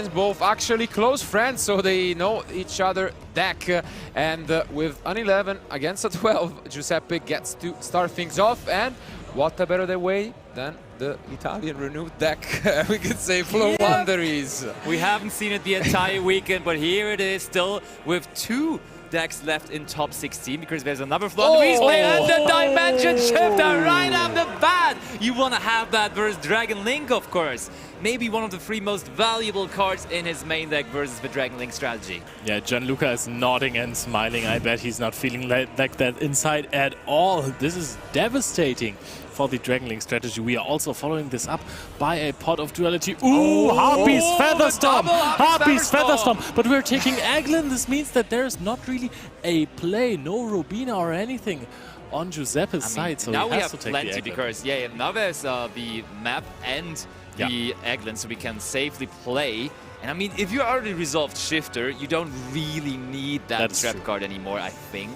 Both actually close friends, so they know each other deck. And with an 11 against a 12, Giuseppe gets to start things off. And what a better way than the Italian renewed deck, we could say, Floowandereeze. We haven't seen it the entire weekend, but here it is still with 2 decks left in top 16 because there's another Floowandereeze player and the Dimension Shifter right off the bat. You want to have that versus Dragon Link, of course. Maybe one of the 3 most valuable cards in his main deck versus the Dragon Link strategy. Yeah, Gianluca is nodding and smiling. I bet he's not feeling like that inside at all. This is devastating for the Dragon Link strategy. We are also following this up by a pot of duality. Ooh, Harpy's Featherstorm! Harpy's Featherstorm! But we're taking Eglin. This means that there's not really a play, no Rubina or anything on Giuseppe's side. So now he we has have to take plenty the because, now there's the map and the Eglin, so we can safely play. And I mean, if you already resolved Shifter, you don't really need that trap card anymore, I think.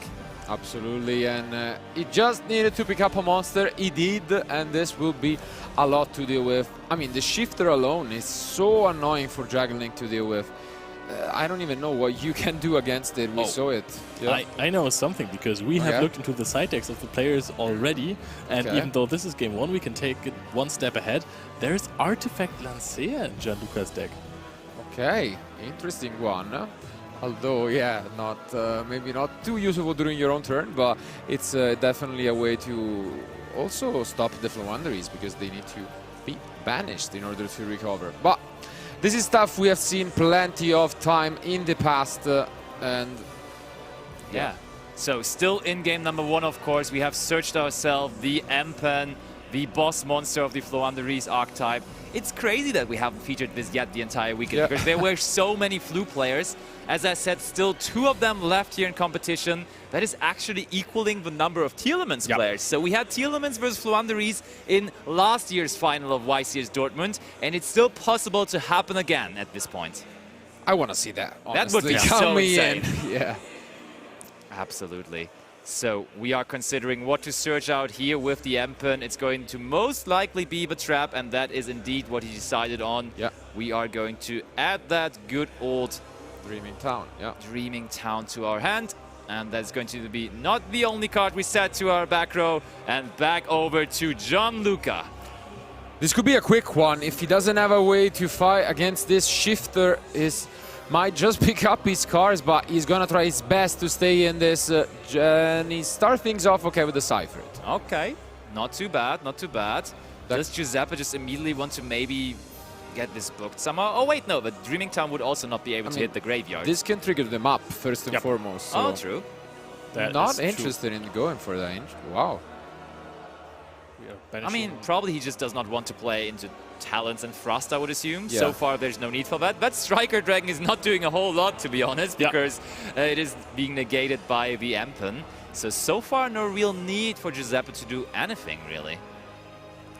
Absolutely, and he just needed to pick up a monster. He did, and this will be a lot to deal with. I mean, the Shifter alone is so annoying for Dragon Link to deal with. I don't even know what you can do against it. We saw it. Yeah. I know something because we have looked into the side decks of the players already, and even though this is game 1, we can take it one step ahead. There's Artifact Lancea in Gianluca's deck. Okay, interesting one. Although, not maybe not too useful during your own turn, but it's definitely a way to also stop the Floowandereeze because they need to be banished in order to recover. But this is stuff we have seen plenty of time in the past, and so still in game number 1, of course, we have searched ourselves the Empen, the boss monster of the Floowandereeze archetype. It's crazy that we haven't featured this yet the entire weekend because there were so many Flu players. As I said, still 2 of them left here in competition. That is actually equaling the number of Telements players. So we had Telements versus Floowandereeze in last year's final of YCS Dortmund, and it's still possible to happen again at this point. I want to see that, honestly. That would be so insane. Yeah. Absolutely. So we are considering what to search out here with the Empen. It's going to most likely be the trap, and that is indeed what he decided on. Yeah. We are going to add that good old Dreaming Town, Dreaming Town to our hand. And that's going to be not the only card we set to our back row. And back over to Gianluca. This could be a quick one. If he doesn't have a way to fight against this Shifter, might just pick up his cards, but he's gonna try his best to stay in this journey. Start things off with the Cypher. Okay, not too bad, not too bad. Does Giuseppe just immediately want to maybe get this booked somehow? Oh wait, no, but Dreaming Town would also not be able to hit the graveyard. This can trigger them up first and foremost. So true. Not interested in going for that. Wow. I mean, probably he just does not want to play into Talents and Thrust, I would assume. So far, there's no need for that. That Striker Dragon is not doing a whole lot, to be honest, because it is being negated by the Empen. So far, no real need for Giuseppe to do anything, really.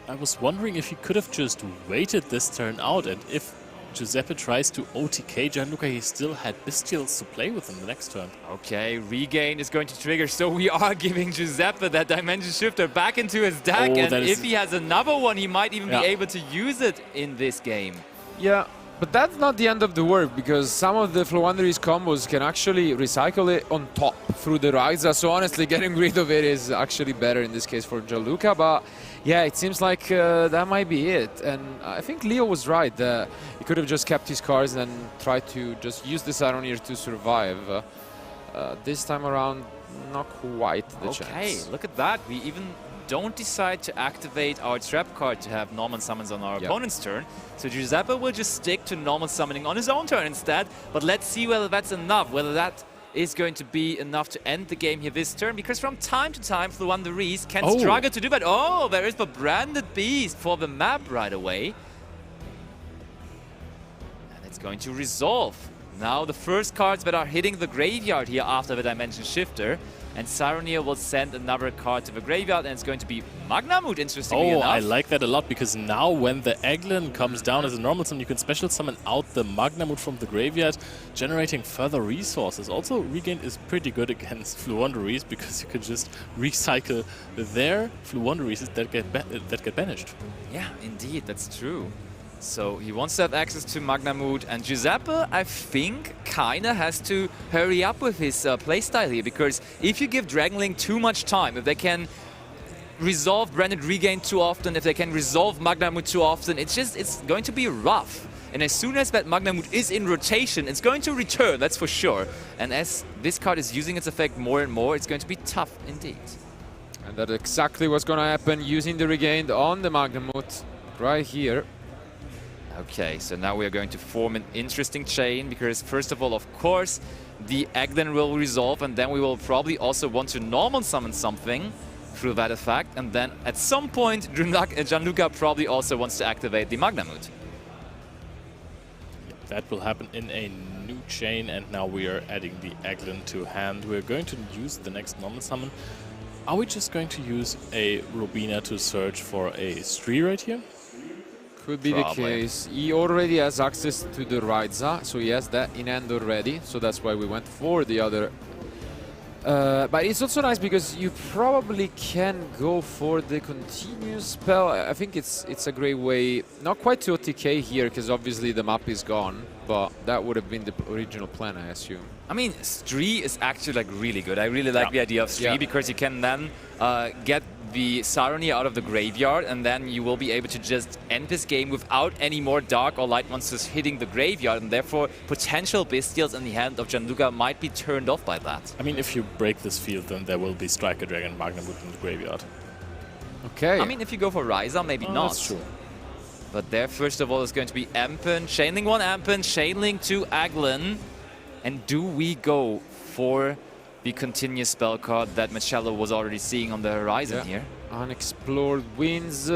I was wondering if he could have just waited this turn out, and if Giuseppe tries to OTK Gianluca, he still had Bestials to play with in the next turn. Okay, Regain is going to trigger, so we are giving Giuseppe that Dimension Shifter back into his deck, and if he has another one, he might even be able to use it in this game. Yeah, but that's not the end of the work, because some of the Floowandereeze combos can actually recycle it on top through the Ryza, so honestly, getting rid of it is actually better in this case for Gianluca, but yeah, it seems like that might be it. And I think Leo was right. He could have just kept his cards and tried to just use the Saronir to survive. This time around, not quite the chance. Okay, look at that. We even don't decide to activate our trap card to have normal summons on our opponent's turn. So Giuseppe will just stick to normal summoning on his own turn instead. But let's see whether that's enough, whether that is going to be enough to end the game here this turn, because from time to time Floowandereeze can struggle to do that. Oh, there is the Branded Beast for the map right away. And it's going to resolve. Now the first cards that are hitting the graveyard here after the Dimension Shifter. And Saronir will send another card to the graveyard, and it's going to be Magnamut, interestingly enough. I like that a lot, because now when the Eglin comes down as a normal summon, you can special summon out the Magnamut from the graveyard, generating further resources. Also, Regain is pretty good against Floowandereeze, because you can just recycle their Floowandereezes that get banished. Yeah, indeed, that's true. So he wants to have access to Magnamut, and Giuseppe, I think, kinda has to hurry up with his playstyle here, because if you give Dragonling too much time, if they can resolve Branded Regain too often, if they can resolve Magnamut too often, it's going to be rough. And as soon as that Magnamut is in rotation, it's going to return, that's for sure. And as this card is using its effect more and more, it's going to be tough indeed. And that's exactly what's going to happen, using the Regained on the Magnamut right here. Okay, so now we are going to form an interesting chain, because first of all, of course, the Eglin will resolve, and then we will probably also want to normal summon something through that effect, and then at some point Gianluca probably also wants to activate the Magnamut. That will happen in a new chain, and now we are adding the Eglin to hand. We're going to use the next normal summon. Are we just going to use a Robina to search for a Stree right here? Could be the case. He already has access to the Raiza, so he has that in hand already, so that's why we went for the other. But it's also nice because you probably can go for the continuous spell. I think it's a great way, not quite to OTK here, because obviously the map is gone, but that would have been the original plan, I assume. I mean, Stree is actually like really good. I really like the idea of Stree, because you can then get the Saroni out of the graveyard, and then you will be able to just end this game without any more dark or light monsters hitting the graveyard, and therefore potential Bestials in the hand of Gianluca might be turned off by that. I mean, if you break this field, then there will be Striker Dragon Magnamut in the graveyard. Okay. I mean, if you go for Raiza, maybe not. That's true. But there, first of all, is going to be Empen, Chainlink 1 Empen, Chainlink 2 Eglin. And do we go for the continuous spell card that Marcello was already seeing on the horizon here? Unexplored Winds,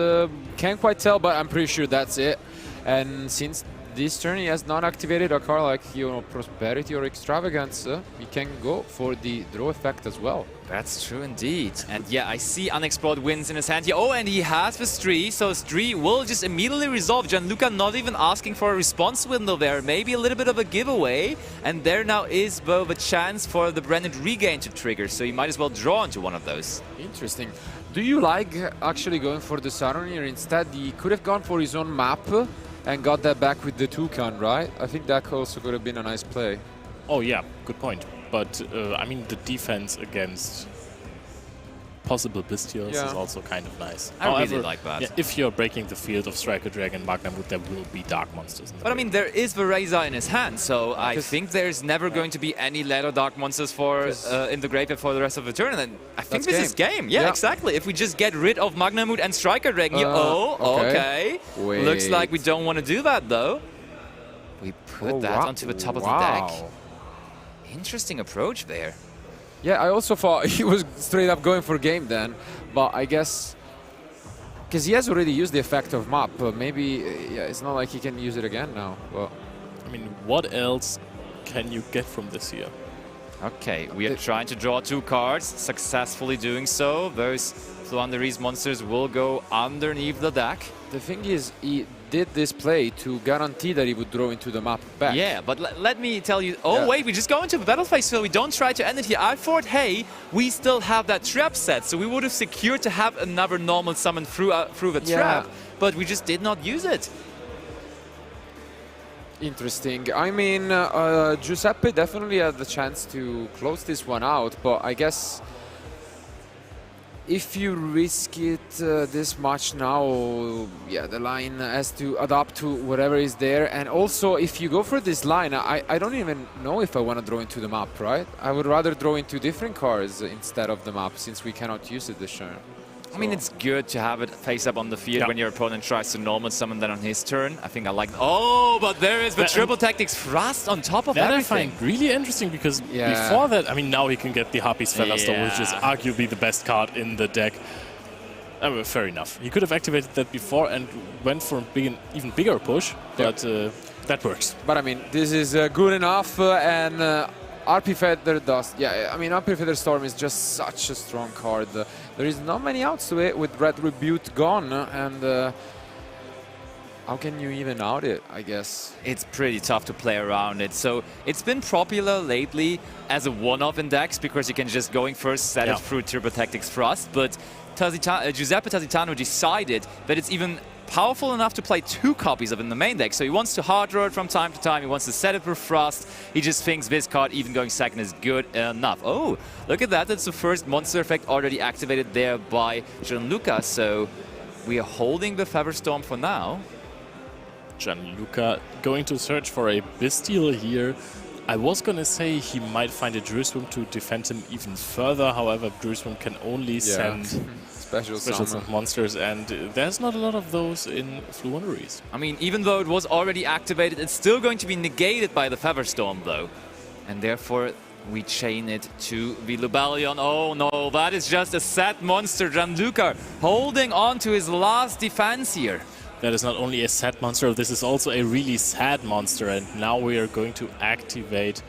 can't quite tell, but I'm pretty sure that's it. And since this turn he has not activated a card like, you know, Prosperity or Extravagance, he can go for the draw effect as well. That's true indeed. And yeah, I see Unexplored Winds in his hand here. Oh, and he has the Stree, so Stree will just immediately resolve. Gianluca not even asking for a response window there. Maybe a little bit of a giveaway. And there now is both a chance for the Branded Regain to trigger, so you might as well draw into one of those. Interesting. Do you like actually going for the Saronir? Instead, he could have gone for his own map and got that back with the Toucan, right? I think that also could have been a nice play. Oh yeah, good point. But I mean, the defense against possible Bestials is also kind of nice. I really like that. Yeah, if you're breaking the field of Striker Dragon Magnamut, there will be dark monsters in the But I mean, there is Vereza in his hand, so I think there's never going to be any later dark monsters for in the graveyard for the rest of the turn. And I think this is game. Yeah, exactly. If we just get rid of Magnamut and Striker Dragon, okay. Looks like we don't want to do that though. We put that onto the top of the deck. Interesting approach there. Yeah, I also thought he was straight up going for game then, but I guess because he has already used the effect of map, maybe it's not like he can use it again now. Well, I mean, what else can you get from this here? Okay, we are trying to draw 2 cards, successfully doing so. Those Floowandereeze monsters will go underneath the deck. The thing is, he did this play to guarantee that he would draw into the map back. Yeah, but let me tell you... Oh, wait, we just go into the battle phase, so we don't try to end it here. I thought, hey, we still have that trap set, so we would have secured to have another normal summon through the trap, but we just did not use it. Interesting. I mean, Giuseppe definitely had the chance to close this one out, but I guess if you risk it this much now, yeah, the line has to adapt to whatever is there. And also, if you go for this line, I don't even know if I want to draw into the map, right? I would rather draw into different cards instead of the map, since we cannot use it this turn. I mean, it's good to have it face up on the field when your opponent tries to normal summon that on his turn. I think I like... Oh, but there is the triple tactics thrust on top of everything. I find really interesting, because before that, I mean, now he can get the Harpy's Featherstone, which is arguably the best card in the deck. Fair enough. He could have activated that before and went for an even bigger push, but that works. But I mean, this is good enough, and RP Feather Dust. Yeah, I mean, RP Feather Storm is just such a strong card. There is not many outs to it with Red Rebuke gone, and how can you even out it, I guess? It's pretty tough to play around it. So it's been popular lately as a one-off in decks, because you can just going first, set it through Turbo Tactics Thrust, but Giuseppe Tazitano decided that it's even powerful enough to play 2 copies of it in the main deck. So he wants to hard draw it from time to time. He wants to set it with Frost. He just thinks this card, even going second, is good enough. Oh, look at that. That's the first monster effect already activated there by Gianluca. So we are holding the Featherstorm for now. Gianluca going to search for a Bestial here. I was going to say he might find a Druiswim to defend him even further. However, Druiswim can only send special summon monsters, and there's not a lot of those in Floowandereeze. I mean, even though it was already activated, it's still going to be negated by the Featherstorm, though. And therefore, we chain it to the Lubellion. Oh no, that is just a sad monster. Gianluca holding on to his last defense here. That is not only a sad monster, this is also a really sad monster. And now we are going to activate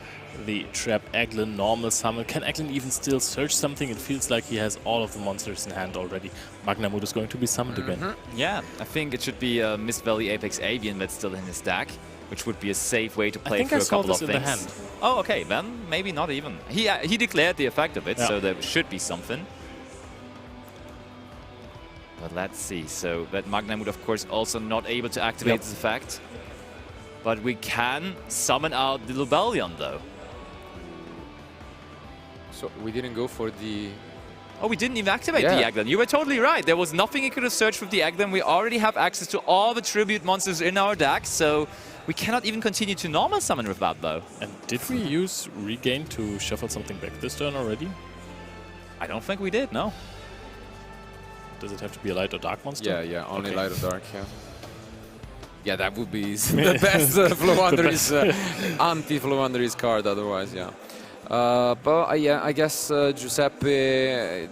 the Trap Eglin normal summon. Can Eglin even still search something? It feels like he has all of the monsters in hand already. Magnamut is going to be summoned again. Yeah, I think it should be Mist Valley Apex Avian that's still in his deck, which would be a safe way to play through a couple of things. In the hand. Oh, okay, then maybe not even. He declared the effect of it, so there should be something. But let's see. So that Magnamut, of course, also not able to activate this effect. But we can summon out the Lubellion, though. So we didn't go for the... Oh, we didn't even activate the Eglin. You were totally right. There was nothing he could have searched with the Eglin. We already have access to all the tribute monsters in our deck, so we cannot even continue to normal summon with that, though. And did we use Regain to shuffle something back this turn already? I don't think we did, no. Does it have to be a light or dark monster? Yeah, only light or dark, Yeah, that would be the best Floowandereeze, anti-Floowandereeze card otherwise, but yeah, I guess Giuseppe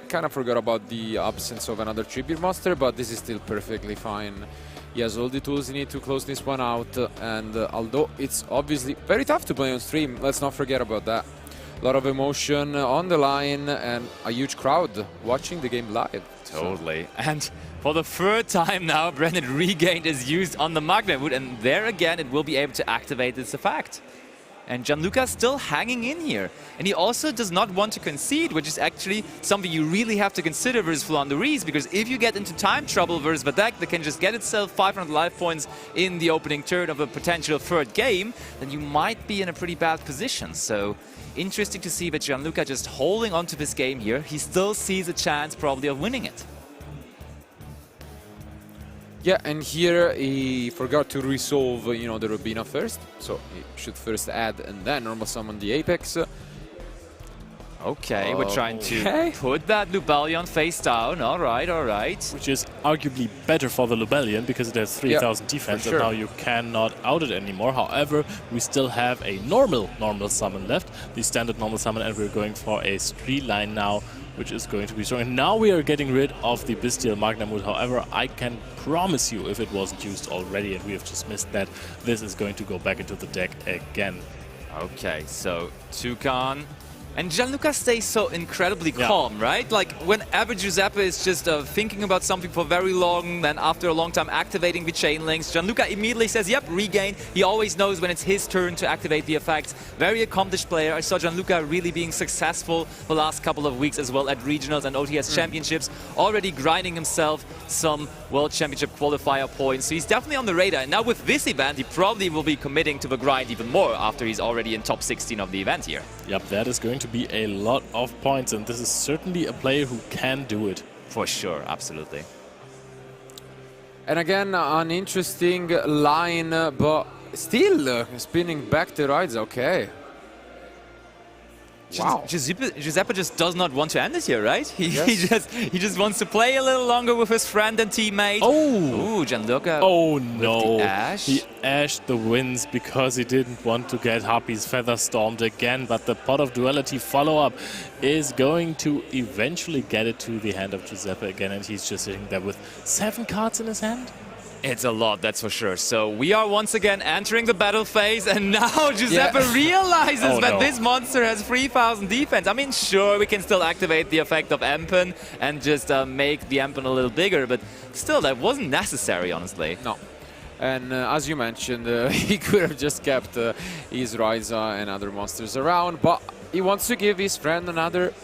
kind of forgot about the absence of another tribute monster, but this is still perfectly fine. He has all the tools he needs to close this one out, and although it's obviously very tough to play on stream, let's not forget about that. A lot of emotion on the line and a huge crowd watching the game live. Totally. So. And for the 3rd time now, Brennan Regained is used on the Magnamut, and there again it will be able to activate this effect. And Gianluca still hanging in here. And he also does not want to concede, which is actually something you really have to consider versus Floowandereeze, because if you get into time trouble versus the deck that can just get itself 500 life points in the opening turn of a potential 3rd game, then you might be in a pretty bad position. So interesting to see that Gianluca just holding on to this game here. He still sees a chance probably of winning it. Yeah, and here he forgot to resolve, the Robina first. So he should first add and then normal summon the Apex. Okay, we're trying to put that Lubellion face down. All right, all right. Which is arguably better for the Lubellion because it has 3000 defense and now you cannot out it anymore. However, we still have a normal summon left, the standard normal summon, and we're going for a street line now, which is going to be strong. And now we are getting rid of the Bestial Magnamut. However, I can promise you, if it wasn't used already and we have just missed that, this is going to go back into the deck again. Okay, so Toucan. And Gianluca stays so incredibly calm, right? Like, whenever Giuseppe is just thinking about something for very long, then after a long time activating the chain links, Gianluca immediately says, yep, regain. He always knows when it's his turn to activate the effects. Very accomplished player. I saw Gianluca really being successful the last couple of weeks as well at regionals and OTS championships, already grinding himself some World Championship qualifier points. So he's definitely on the radar. And now with this event, he probably will be committing to the grind even more after he's already in top 16 of the event here. Yep, that is going to be a lot of points, and this is certainly a player who can do it. For sure, absolutely. And again, an interesting line, but still spinning back the rides, okay. Wow. Giuseppe just does not want to end it here, right? He just wants to play a little longer with his friend and teammate. Oh! Ooh, Gianluca. Oh no! The Ash. He ashed the wins because he didn't want to get Harpy's Feather Stormed again. But the Pot of Duality follow-up is going to eventually get it to the hand of Giuseppe again, and he's just sitting there with 7 cards in his hand. It's a lot, that's for sure. So we are once again entering the battle phase, and now Giuseppe realizes that this monster has 3000 defense. I mean, sure, we can still activate the effect of Empen and just make the Empen a little bigger, but still, that wasn't necessary, honestly. No. And as you mentioned, he could have just kept his Ryza and other monsters around, but he wants to give his friend another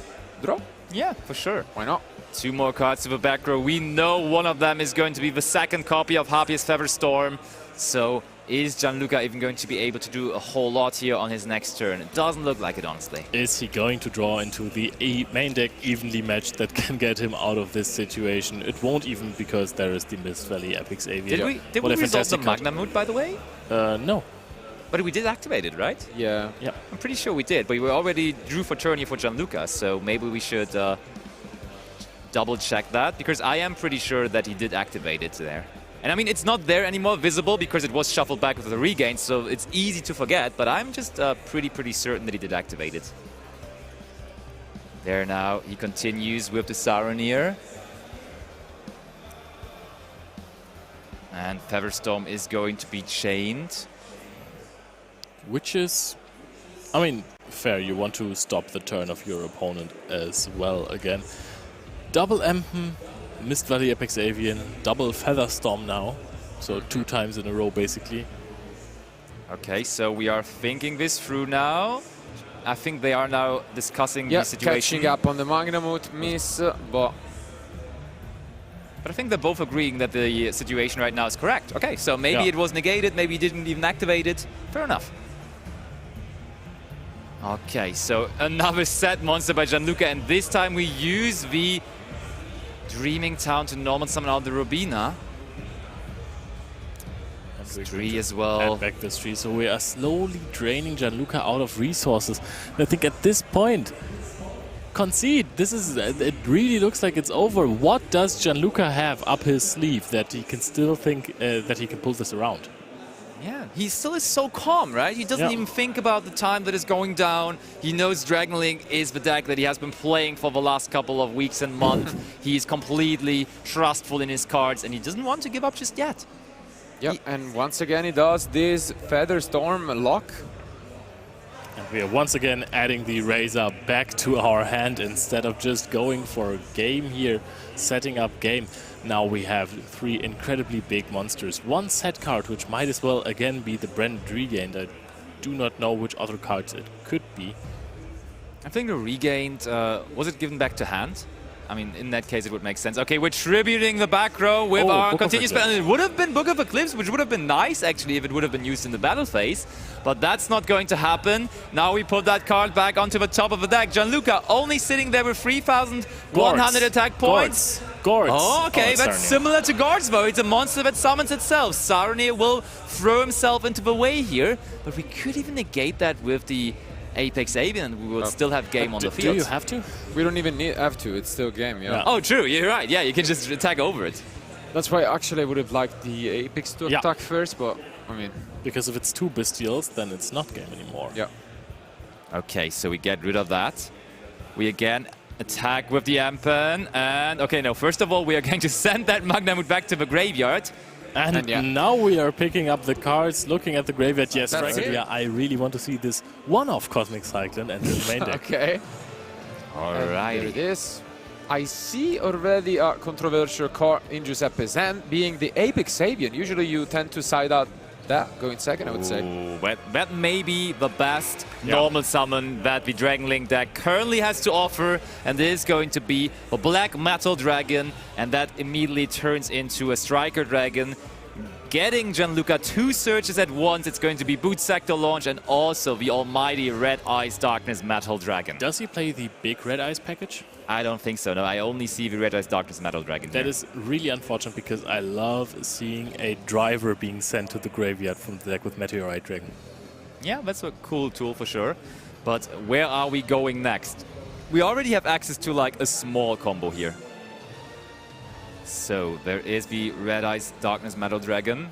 draw. Yeah, for sure. Why not? 2 more cards to the back row. We know one of them is going to be the second copy of Harpiest Featherstorm. So is Gianluca even going to be able to do a whole lot here on his next turn? It doesn't look like it, honestly. Is he going to draw into the main deck evenly matched that can get him out of this situation? It won't, even because there is the Mist Valley Epic's Avian. Did we resolve the Magnamut, by the way? No. But we did activate it, right? Yeah. Yeah. I'm pretty sure we did, but we already drew for turn here for Gianluca, so maybe we should double check that, because I am pretty sure that he did activate it there. And I mean, it's not there anymore visible because it was shuffled back with the regain, so it's easy to forget, but I'm just pretty certain that he did activate it. There now, he continues with the Saronir. And Featherstorm is going to be chained. Which is, I mean, fair. You want to stop the turn of your opponent as well again. Double Empen, Mist Valley Epic's Avian, double Featherstorm now. So 2 times in a row, basically. Okay, so we are thinking this through now. I think they are now discussing the situation. Catching up on the Magnamut miss, but I think they're both agreeing that the situation right now is correct. Okay, so maybe it was negated, maybe he didn't even activate it. Fair enough. Okay, so another set monster by Gianluca, and this time we use the Dreaming Town to normal summon out the Robina. 3 as well. Add back this 3, so we are slowly draining Gianluca out of resources. And I think at this point, concede. This is, it really looks like it's over. What does Gianluca have up his sleeve that he can still think that he can pull this around? Yeah, he still is so calm, right? He doesn't even think about the time that is going down. He knows Dragon Link is the deck that he has been playing for the last couple of weeks and months. He's completely trustful in his cards, and he doesn't want to give up just yet. yeah, and once again he does this Featherstorm lock. And we are once again adding the Razor back to our hand instead of just going for a game here, setting up game. Now we have 3 incredibly big monsters. 1 set card, which might as well again be the Branded Regained. I do not know which other cards it could be. I think the Regained, was it given back to hand? I mean, in that case, it would make sense. Okay, we're tributing the back row with our continuous spell. And it would have been Book of Eclipse, which would have been nice, actually, if it would have been used in the battle phase. But that's not going to happen. Now we put that card back onto the top of the deck. Gianluca only sitting there with 3,100 attack points. Guards. Oh, okay, that's Saronir. similar to Guards, though. It's a monster that summons itself. Saronir will throw himself into the way here. But we could even negate that with the Apex Avian, and we will still have game on the field. Do you have to? We don't even have to, it's still game, yeah. Oh, true, you're right. Yeah, you can just attack over it. That's why actually I would have liked the Apex to attack first, but I mean... Because if it's 2 Bestials, then it's not game anymore. Yeah. Okay, so we get rid of that. We again attack with the Empen, and okay, no, first of all, we are going to send that Magnamut back to the graveyard. And now we are picking up the cards, looking at the graveyard. Yes, frankly, I really want to see this one-off Cosmic Cyclone and the main deck. Okay. Alright. There it is. I see already a controversial card in Giuseppe's hand, being the Apex Avian. Usually you tend to side out that, going second, I would say. That may be the best normal summon that the Dragon Link deck currently has to offer, and this is going to be a Black Metal Dragon, and that immediately turns into a Striker Dragon. Getting Gianluca 2 searches at once. It's going to be Boot Sector Launch and also the almighty Red Eyes Darkness Metal Dragon. Does he play the big Red Eyes package? I don't think so, no. I only see the Red Eyes Darkness Metal Dragon That here. is really unfortunate because I love seeing a driver being sent to the graveyard from the deck with Meteorite Dragon. Yeah, that's a cool tool for sure. But where are we going next? We already have access to like a small combo here. So there is the Red Eyes Darkness Metal Dragon.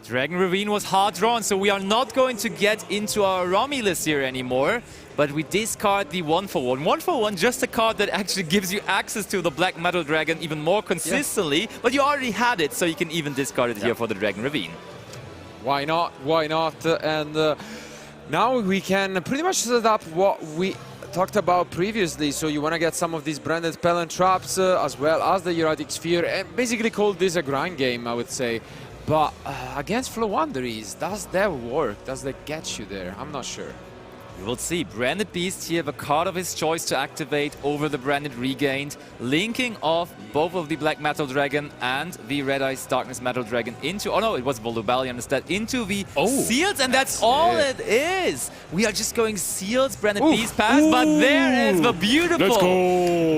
Dragon Ravine was hard drawn, so we are not going to get into our Romulus here anymore. But we discard the 1-for-1. 1-for-1, just a card that actually gives you access to the Black Metal Dragon even more consistently. But you already had it, so you can even discard it here for the Dragon Ravine. Why not? Why not? And now we can pretty much set up what we talked about previously. So you want to get some of these branded spell and traps as well as the Erratic Sphere, and basically call this a grind game, I would say. But against Floowandereeze, does that work? Does that get you there? I'm not sure. We will see. Branded Beast here, the card of his choice to activate over the Branded Regained, linking off both of the Black Metal Dragon and the Red Ice Darkness Metal Dragon into, oh no, it was Volubalion instead, into the Seals, and that's all it is. We are just going Seals, Branded Beast pass, but there is the beautiful,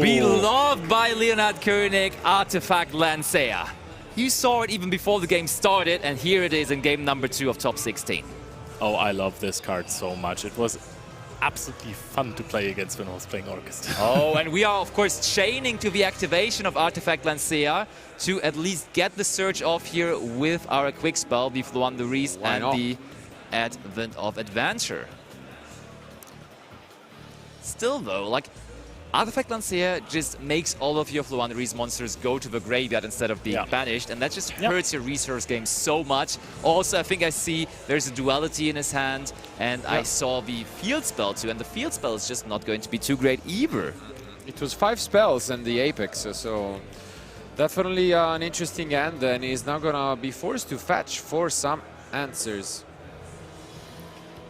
beloved by Leonhard Koenig, Artifact Lancea. You saw it even before the game started, and here it is in game number 2 of top 16. Oh, I love this card so much. It was absolutely fun to play against when I was playing Orchestra. Oh, and we are, of course, chaining to the activation of Artifact Lancea to at least get the surge off here with our quick spell, the Floowandereeze and the Advent of Adventure. Still, though, like, Artifact Lancea just makes all of your Floowandereeze monsters go to the graveyard instead of being banished, and that just hurts your resource game so much. Also, I think I see there's a duality in his hand, and I saw the field spell too, and the field spell is just not going to be too great either. It was 5 spells in the Apex, so definitely an interesting end, and he's now gonna be forced to fetch for some answers.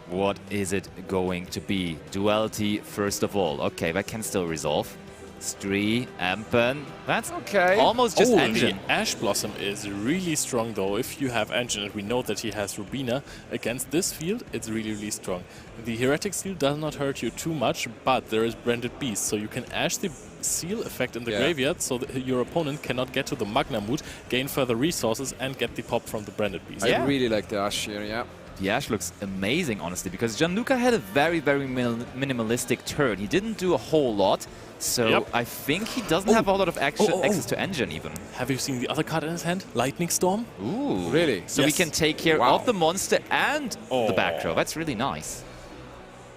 What is it going to be? Duality, first of all. Okay, that can still resolve. Stree, Ampen. That's okay. Almost just Engine. The Ash Blossom is really strong, though. If you have Engine, and we know that he has Rubina, against this field, it's really, really strong. The Heretic Seal does not hurt you too much, but there is Branded Beast, so you can Ash the Seal effect in the graveyard, so that your opponent cannot get to the Magna Mood, gain further resources, and get the pop from the Branded Beast. I really like the Ash here, The Ash looks amazing, honestly, because Gianluca had a very, very minimalistic turn. He didn't do a whole lot, so I think he doesn't have a lot of access to Engine, even. Have you seen the other card in his hand? Lightning Storm? Ooh. Really? So we can take care of the monster and the back row. That's really nice.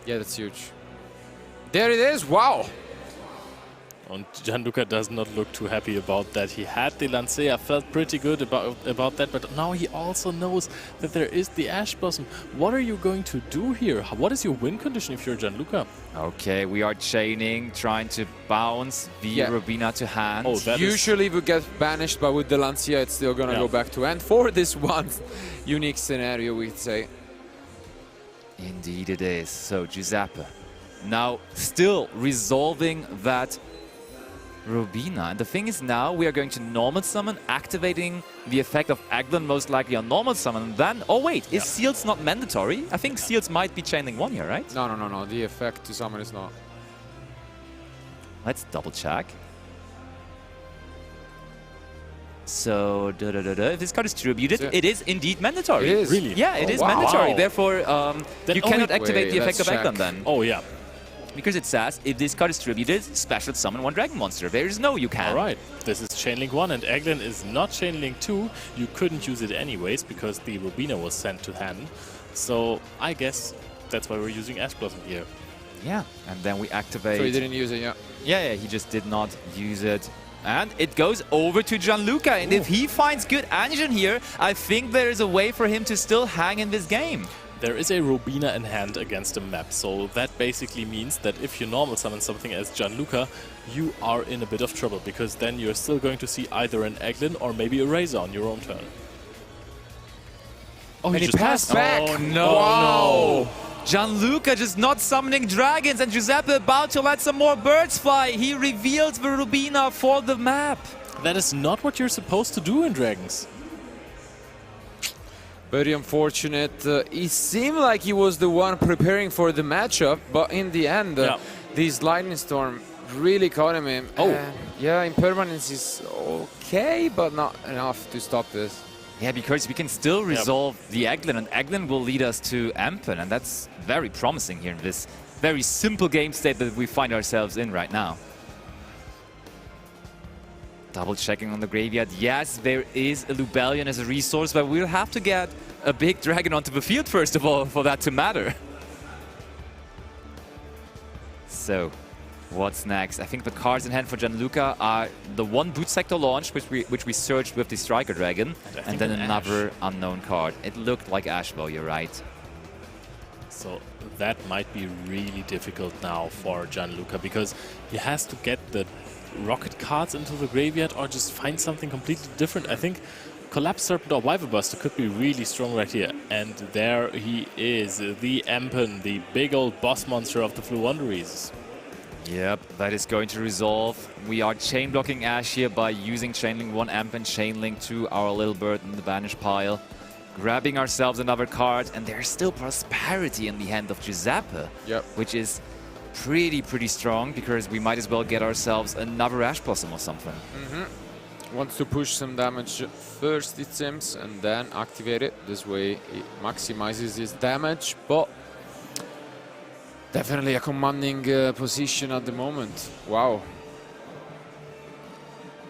Yeah, that's huge. There it is, wow! And Gianluca does not look too happy about that. He had the Lancea, felt pretty good about that, but now he also knows that there is the Ash Blossom. What are you going to do here? What is your win condition if you're Gianluca? Okay, we are chaining, trying to bounce the Rubina to hand. Usually we get banished, but with the Lancea it's still gonna go back to hand for this one unique scenario, we'd say. Indeed it is. So Giuseppe now still resolving that Rubina. And the thing is, now we are going to normal summon, activating the effect of Aglin most likely on normal summon. Then, oh wait, is Seals not mandatory? I think Seals might be chaining 1 here, right? No. The effect to summon is not. Let's double check. So, if this card is distributed, it is indeed mandatory. It is? Really? Yeah, it is mandatory. Therefore, you cannot activate the effect of check. Aglin then. Oh, yeah. Because it says, if this card is distributed, special summon 1 dragon monster. There is no you can. All right. This is Chainlink 1 and Aglin is not Chainlink 2. You couldn't use it anyways because the Rubina was sent to hand. So I guess that's why we're using Ash Blossom here. Yeah, and then we activate... So he didn't use it, Yeah, he just did not use it. And it goes over to Gianluca. And if he finds good engine here, I think there is a way for him to still hang in this game. There is a Rubina in hand against a map, so that basically means that if you normal summon something as Gianluca, you are in a bit of trouble, because then you're still going to see either an Aglin or maybe a Razor on your own turn. Oh, he just passed back! Oh, no! Wow. Gianluca just not summoning dragons, and Giuseppe about to let some more birds fly. He reveals the Rubina for the map. That is not what you're supposed to do in Dragons. Very unfortunate. He seemed like he was the one preparing for the matchup, but in the end, this Lightning Storm really caught him. Yeah, impermanence is okay, but not enough to stop this. Yeah, because we can still resolve the Aglin, and Aglin will lead us to Ampen, and that's very promising here in this very simple game state that we find ourselves in right now. Double checking on the graveyard. Yes, there is a Lubellion as a resource, but we'll have to get a big dragon onto the field first of all for that to matter. So, what's next? I think the cards in hand for Gianluca are the one boot sector launch, which we searched with the Striker Dragon, and then another unknown card. It looked like Ash though, you're right. So that might be really difficult now for Gianluca, because he has to get the rocket cards into the graveyard or just find something completely different. I think Collapse Serpent or Wyver Buster could be really strong right here. And there he is, the Empen, the big old boss monster of the Floowandereeze. Yep, that is going to resolve. We are chain blocking Ash here by using Chainlink 1 amp and Chainlink to our little bird in the banish pile. Grabbing ourselves another card, and there's still Prosperity in the hand of Giuseppe, which is pretty strong, because we might as well get ourselves another Ash Blossom or something. Wants to push some damage first, it seems, and then activate it. This way it maximizes his damage, but definitely a commanding position at the moment. Wow.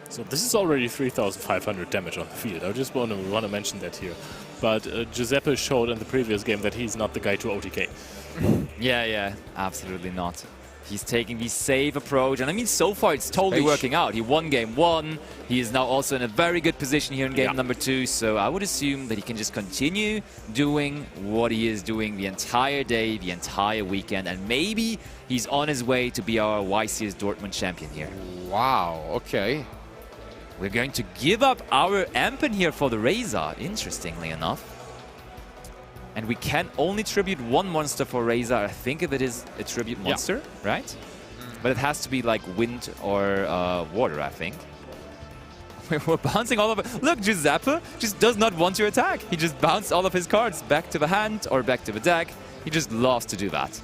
So this is already 3,500 damage on the field. I just want to mention that here. But Giuseppe showed in the previous game that he's not the guy to OTK. Yeah, absolutely not. He's taking the safe approach, and I mean, so far it's totally working out. He won game 1. He is now also in a very good position here in game number 2. So I would assume that he can just continue doing what he is doing the entire day, the entire weekend, and maybe he's on his way to be our YCS Dortmund champion here. Wow, okay. We're going to give up our Empen here for the Razor, interestingly enough. And we can only tribute one monster for Razor. I think if it is a tribute monster, right? But it has to be like wind or water, I think. We're bouncing all of it. Look, Giuseppe just does not want to attack. He just bounced all of his cards back to the hand or back to the deck. He just loves to do that.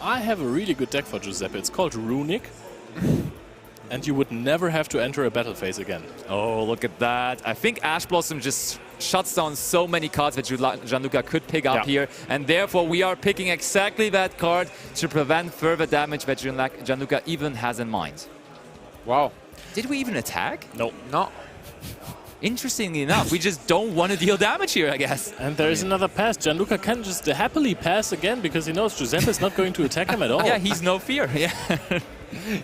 I have a really good deck for Giuseppe. It's called Runic. And you would never have to enter a battle phase again. Oh, look at that. I think Ash Blossom just shuts down so many cards that Gianluca could pick up here. And therefore, we are picking exactly that card to prevent further damage that Gianluca even has in mind. Wow. Did we even attack? No. No. Interestingly enough, we just don't want to deal damage here, I guess. And there is another pass. Gianluca can just happily pass again because he knows Giuseppe is not going to attack him at all. Yeah, he's no fear. Yeah.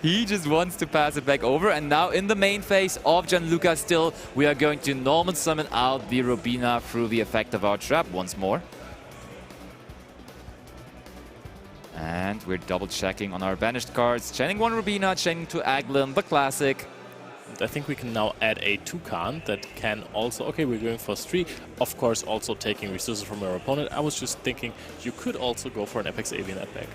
He just wants to pass it back over. And now in the main phase of Gianluca still, we are going to normal summon out the Robina through the effect of our trap once more. And we're double checking on our banished cards. Chaining 1 Robina, chaining 2 Aglin, the classic. I think we can now add a Toucan that can also... Okay, we're going for 3. Of course, also taking resources from our opponent. I was just thinking you could also go for an Apex Avian at back.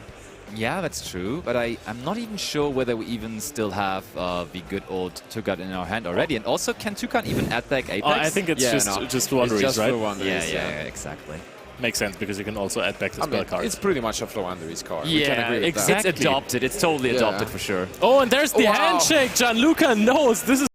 Yeah, that's true, but I'm not even sure whether we even still have the good old Toucan in our hand already. And also, can Toucan even add back Apex? I think it's just Floowandereeze, right? Yeah, exactly. Makes sense, because you can also add back the spell cards. It's pretty much a Floowandereeze card. Yeah, we can agree with exactly. that. It's adopted. It's totally adopted for sure. Oh, and there's the handshake. Gianluca knows this is